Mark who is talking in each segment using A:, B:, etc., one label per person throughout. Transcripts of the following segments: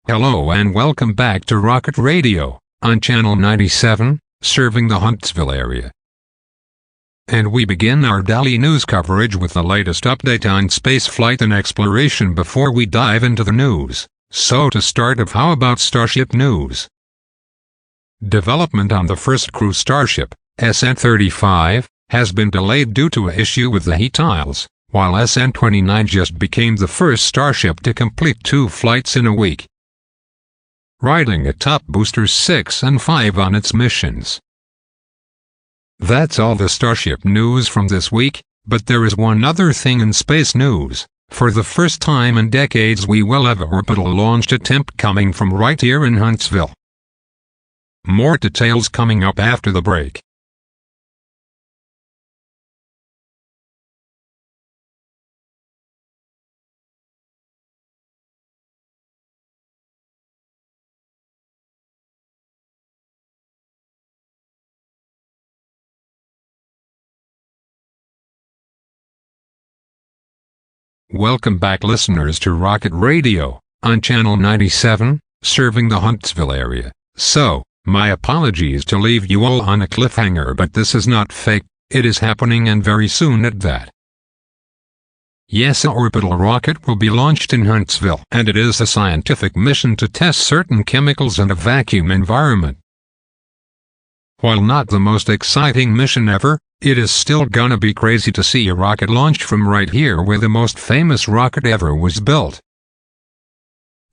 A: Hello and welcome back to Rocket Radio, on Channel 97, serving the Huntsville area. And we begin our daily news coverage with the latest update on spaceflight and exploration before we dive into the news. So to start off, how about Starship news? Development on the first crew Starship, SN-35, has been delayed due to an issue with the heat tiles, while SN-29 just became the first Starship to complete 2 flights in a week, riding atop boosters 6 and 5 on its missions. That's all the Starship news from this week, but there is one other thing in space news. For the first time in decades we will have an orbital launched attempt coming from right here in Huntsville. More details coming up after the break. Welcome back listeners to Rocket Radio, on Channel 97, serving the Huntsville area. So, my apologies to leave you all on a cliffhanger, but this is not fake, it is happening and very soon at that. Yes, an orbital rocket will be launched in Huntsville, and it is a scientific mission to test certain chemicals in a vacuum environment. While not the most exciting mission ever, it is still gonna be crazy to see a rocket launched from right here where the most famous rocket ever was built.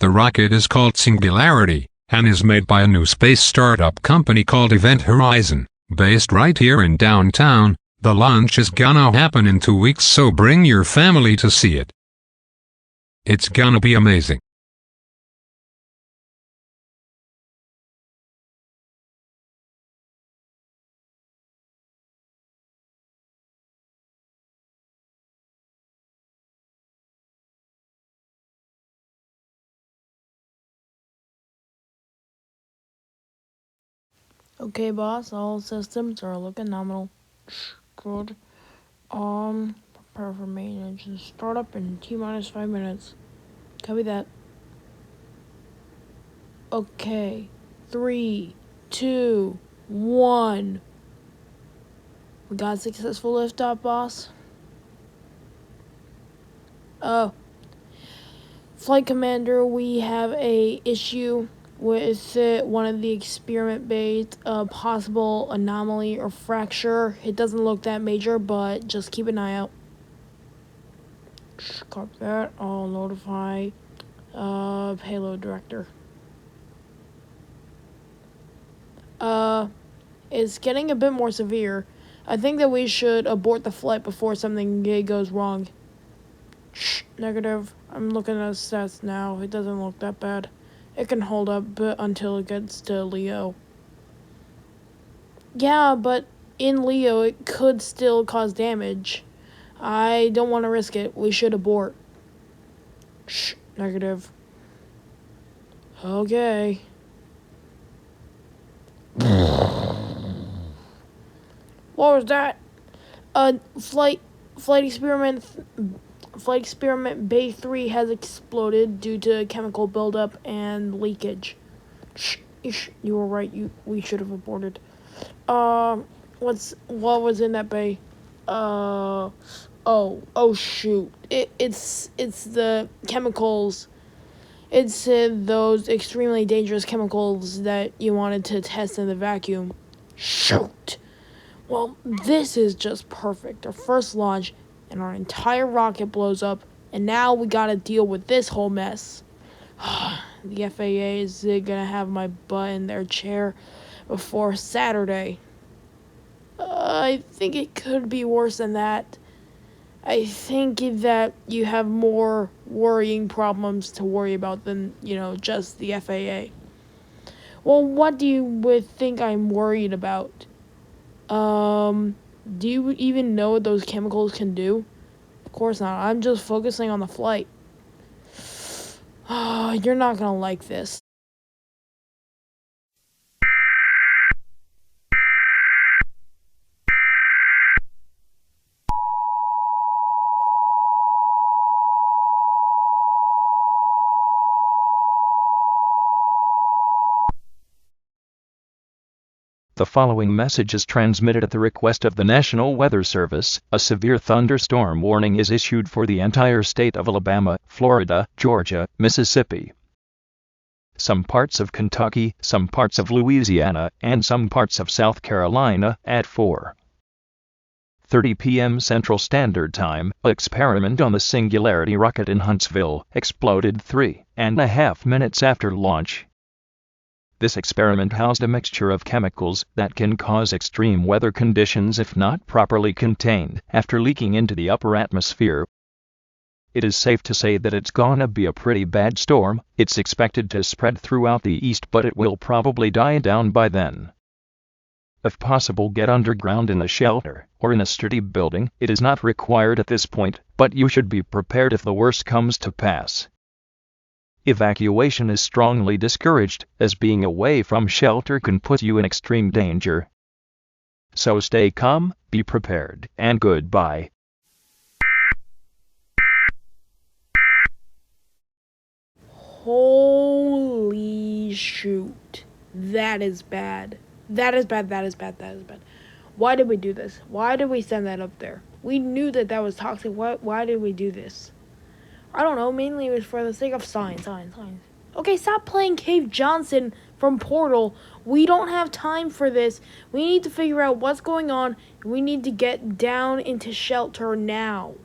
A: The rocket is called Singularity, and is made by a new space startup company called Event Horizon, based right here in downtown. The launch is gonna happen in 2 weeks, so bring your family to see it. It's gonna be amazing.
B: Okay, boss, all systems are looking nominal. Good. Prepare for maintenance. Start up in T-minus 5 minutes. Copy that. Okay. 3, 2, 1. We got successful liftoff, boss. Flight commander, we have a issue with one of the experiment bays, a possible anomaly or fracture. It doesn't look that major, but just keep an eye out. Copy that. I'll notify payload director. It's getting a bit more severe. I think that we should abort the flight before something goes wrong. Negative. I'm looking at stats now. It doesn't look that bad. It can hold up until it gets to Leo. Yeah, but in Leo, it could still cause damage. I don't want to risk it. We should abort. Negative. Okay. What was that? Flight experiment Bay 3 has exploded due to chemical buildup and leakage. You were right. We should have aborted. What was in that bay? Oh shoot. It's the chemicals. It's those extremely dangerous chemicals that you wanted to test in the vacuum. Shoot. Well, this is just perfect. Our first launch, and our entire rocket blows up, and now we gotta deal with this whole mess. The FAA is gonna have my butt in their chair, before Saturday. I think it could be worse than that. I think that you have more worrying problems to worry about than, just the FAA. Well, what do you would think I'm worried about? Do you even know what those chemicals can do? Of course not. I'm just focusing on the flight. You're not gonna like this.
C: The following message is transmitted at the request of the National Weather Service. A severe thunderstorm warning is issued for the entire state of Alabama, Florida, Georgia, Mississippi, some parts of Kentucky, some parts of Louisiana, and some parts of South Carolina at 4:30 p.m. Central Standard Time. An experiment on the Singularity rocket in Huntsville exploded 3.5 minutes after launch. This experiment housed a mixture of chemicals that can cause extreme weather conditions if not properly contained after leaking into the upper atmosphere. It is safe to say that it's gonna be a pretty bad storm. It's expected to spread throughout the east, but it will probably die down by then. If possible, get underground in a shelter or in a sturdy building. It is not required at this point, but you should be prepared if the worst comes to pass. Evacuation is strongly discouraged, as being away from shelter can put you in extreme danger. So stay calm, be prepared, and goodbye.
B: Holy shoot. That is bad. That is bad. Why did we do this? Why did we send that up there? We knew that was toxic. Why did we do this? I don't know, mainly it was for the sake of science. Okay, stop playing Cave Johnson from Portal. We don't have time for this. We need to figure out what's going on. We need to get down into shelter now.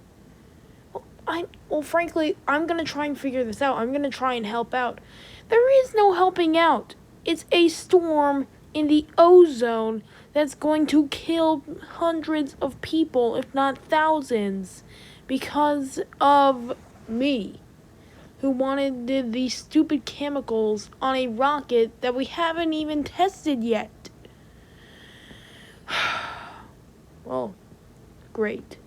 B: Frankly, I'm going to try and figure this out. I'm going to try and help out. There is no helping out. It's a storm in the ozone that's going to kill hundreds of people, if not thousands, because of me, who wanted these stupid chemicals on a rocket that we haven't even tested yet. Well, great.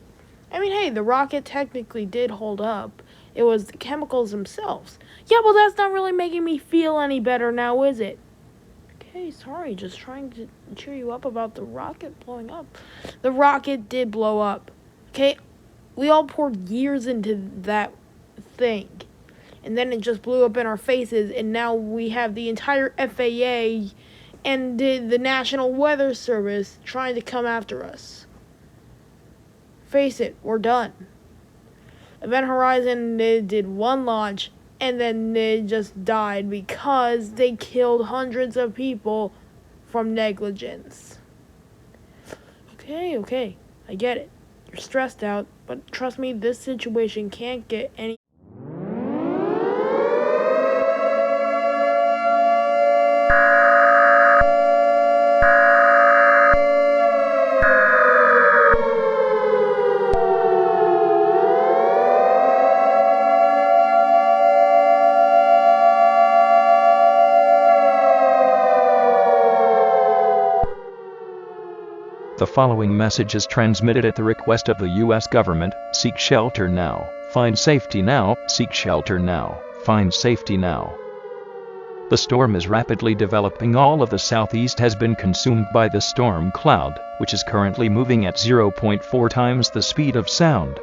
B: I mean, hey, the rocket technically did hold up. It was the chemicals themselves. Yeah, well, that's not really making me feel any better now, is it? Okay, sorry, just trying to cheer you up about the rocket blowing up. The rocket did blow up. Okay, we all poured years into that thing, and then it just blew up in our faces, and now we have the entire FAA and the National Weather Service trying to come after us. Face it, we're done. Event Horizon did one launch, and then they just died because they killed hundreds of people from negligence. Okay, I get it. You're stressed out, but trust me, this situation can't get any...
C: The following message is transmitted at the request of the U.S. government. Seek shelter now. Find safety now. Seek shelter now. Find safety now. The storm is rapidly developing. All of the southeast has been consumed by the storm cloud, which is currently moving at 0.4 times the speed of sound.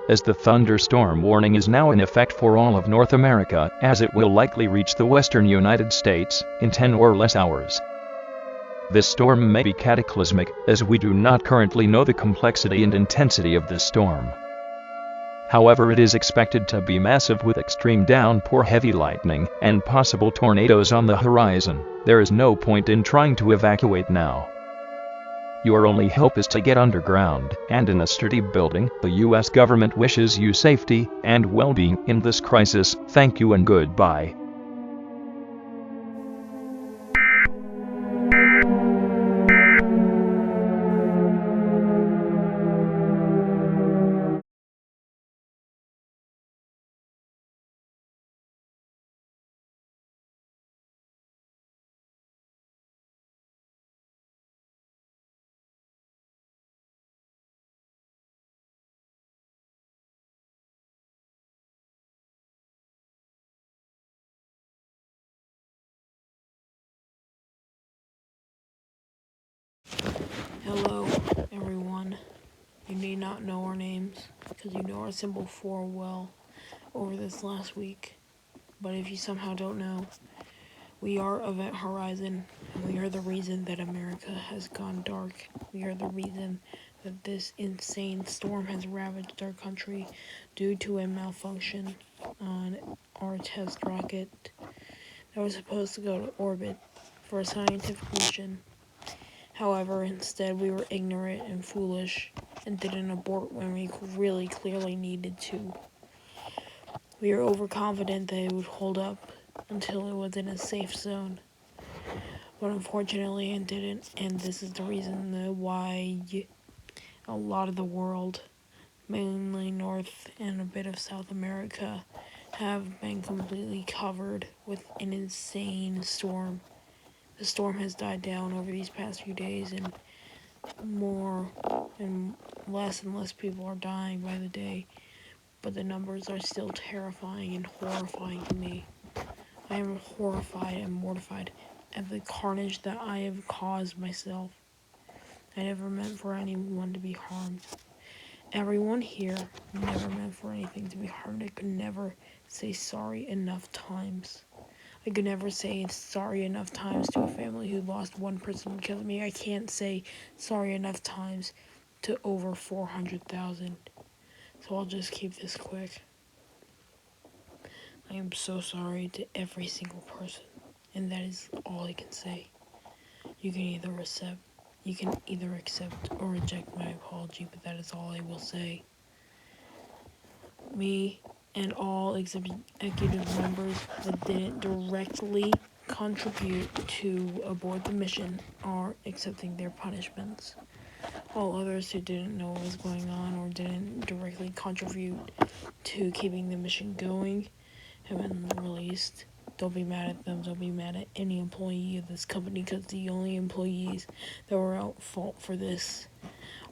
C: As the thunderstorm warning is now in effect for all of North America, as it will likely reach the western United States in 10 or less hours. This storm may be cataclysmic, as we do not currently know the complexity and intensity of this storm. However, it is expected to be massive, with extreme downpour, heavy lightning, and possible tornadoes on the horizon. There is no point in trying to evacuate now. Your only hope is to get underground and in a sturdy building. The U.S. government wishes you safety and well-being in this crisis. Thank you and goodbye.
B: Hello, everyone. You need not know our names, because you know our symbol 4 well over this last week. But if you somehow don't know, we are Event Horizon, and we are the reason that America has gone dark. We are the reason that this insane storm has ravaged our country due to a malfunction on our test rocket that was supposed to go to orbit for a scientific mission. However, instead we were ignorant and foolish and didn't abort when we really clearly needed to. We were overconfident that it would hold up until it was in a safe zone. But unfortunately it didn't, and this is the reason why a lot of the world, mainly North and a bit of South America, have been completely covered with an insane storm. The storm has died down over these past few days, and more and less people are dying by the day, but the numbers are still terrifying and horrifying to me. I am horrified and mortified at the carnage that I have caused myself. I never meant for anyone to be harmed. Everyone here never meant for anything to be harmed. I could never say sorry enough times. I could never say sorry enough times to a family who lost one person because of me. I can't say sorry enough times to over 400,000. So I'll just keep this quick. I am so sorry to every single person, and that is all I can say. You can either accept or reject my apology, but that is all I will say. Me and all executive members that didn't directly contribute to abort the mission are accepting their punishments. All others who didn't know what was going on or didn't directly contribute to keeping the mission going have been released. Don't be mad at them. Don't be mad at any employee of this company, because the only employees that were at fault for this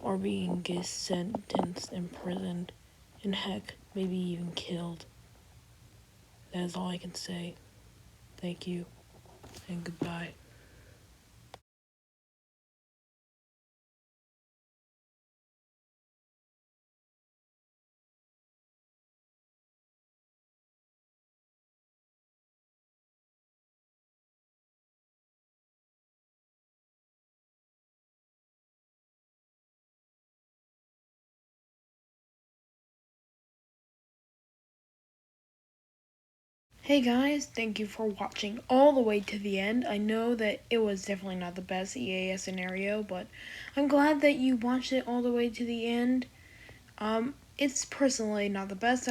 B: are being sentenced, imprisoned, and heck, maybe even killed. That is all I can say. Thank you, and goodbye. Hey guys, thank you for watching all the way to the end. I know that it was definitely not the best EAS scenario, but I'm glad that you watched it all the way to the end. It's personally not the best,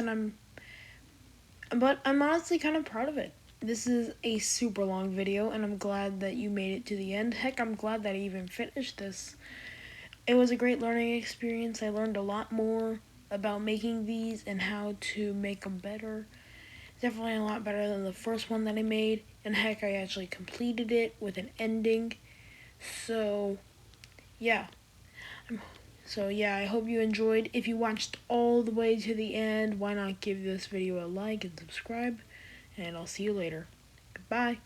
B: but I'm honestly kind of proud of it. This is a super long video, and I'm glad that you made it to the end. Heck, I'm glad that I even finished this. It was a great learning experience. I learned a lot more about making these and how to make them better. Definitely a lot better than the first one that I made, and heck, I actually completed it with an ending. So, yeah. I hope you enjoyed. If you watched all the way to the end, why not give this video a like and subscribe, and I'll see you later. Goodbye.